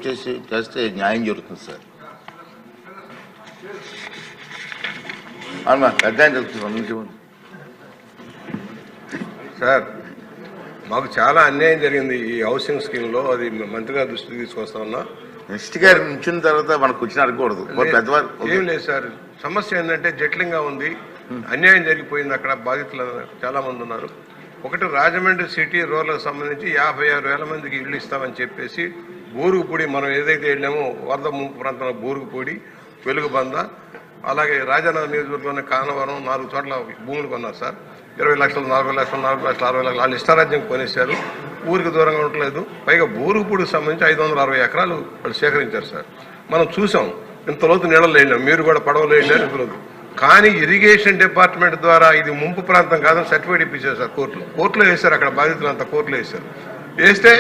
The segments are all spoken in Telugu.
చేస్తే న్యాయం జరుగుతుంది సార్. అవునా పెద్ద సార్, మాకు చాలా అన్యాయం జరిగింది ఈ హౌసింగ్ స్కీమ్లో. అది మంత్రి గారి దృష్టికి తీసుకొస్తా ఉన్నా. మినిస్టర్ గారు ఇచ్చిన తర్వాత మనకు వచ్చిన అడగకూడదు. పెద్దవారు ఏం లేదు సార్, సమస్య ఏంటంటే జట్లింగా ఉంది, అన్యాయం జరిగిపోయింది. అక్కడ బాధితులు చాలా మంది ఉన్నారు. ఒకటి రాజమండ్రి సిటీ రూరల్కి సంబంధించి 56,000 మందికి ఇళ్ళు ఇస్తామని చెప్పేసి బూరుగుపూడి, మనం ఏదైతే వెళ్ళామో వరద ముంపు ప్రాంతంలో బూరుగుపూడి, వెలుగుబంద, అలాగే రాజానగర్ నియోజకవర్గంలోని కానవరం 4 చోట్ల భూములు కొన్నారు సార్. 20 లక్షలు, 4 లక్షలు, 4 లక్షలు, 60 లక్షలు వాళ్ళు ఇష్టారాజ్యం కొనేశారు. ఊరికి దూరంగా ఉండలేదు. పైగా బూరుగుపూడికి సంబంధించి 560 ఎకరాలు వాళ్ళు సేకరించారు సార్. మనం చూసాం, ఇంత లోతు నీళ్ళలో వెళ్ళాం, మీరు కూడా పడవలో వెళ్ళారు ఇంతలోతు. కానీ ఇరిగేషన్ డిపార్ట్మెంట్ ద్వారా ఇది ముంపు ప్రాంతం కాదని సర్టిఫికేట్ ఇప్పించారు సార్. కోర్టులో వేశారు. అక్కడ బాధితులంతా కోర్టులో వేశారు. వేస్తే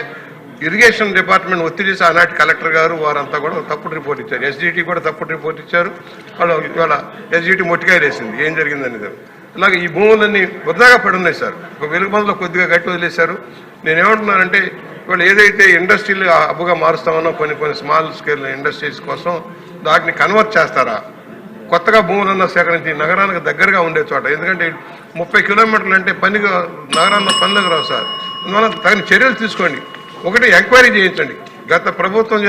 ఇరిగేషన్ డిపార్ట్మెంట్ ఒత్తిడి చేసి ఆనాటి కలెక్టర్ గారు వారంతా కూడా తప్పుడు రిపోర్ట్ ఇచ్చారు. ఎస్జిటి కూడా తప్పుడు రిపోర్ట్ ఇచ్చారు. వాళ్ళు ఇవాళ ఎస్జిటి మొట్టికాయ వేసింది ఏం జరిగిందనేది. అలాగే ఈ భూములన్నీ వృధాగా పడి ఉన్నాయి సార్. ఒక వెలుగుబందులో కొద్దిగా గట్టి వదిలేశారు. నేనేమంటున్నానంటే ఇవాళ ఏదైతే ఇండస్ట్రీలు హబ్గా మారుస్తామన్నా కొన్ని స్మాల్ స్కేల్ ఇండస్ట్రీస్ కోసం దాన్ని కన్వర్ట్ చేస్తారా? కొత్తగా భూములన్నా సేకరించి నగరానికి దగ్గరగా ఉండే చోట, ఎందుకంటే 30 కిలోమీటర్లు అంటే నగరాల్లో పనులకు రావు సార్. అందువల్ల తగిన చర్యలు తీసుకోండి. ఒకటి ఎంక్వైరీ చేయించండి. గత ప్రభుత్వం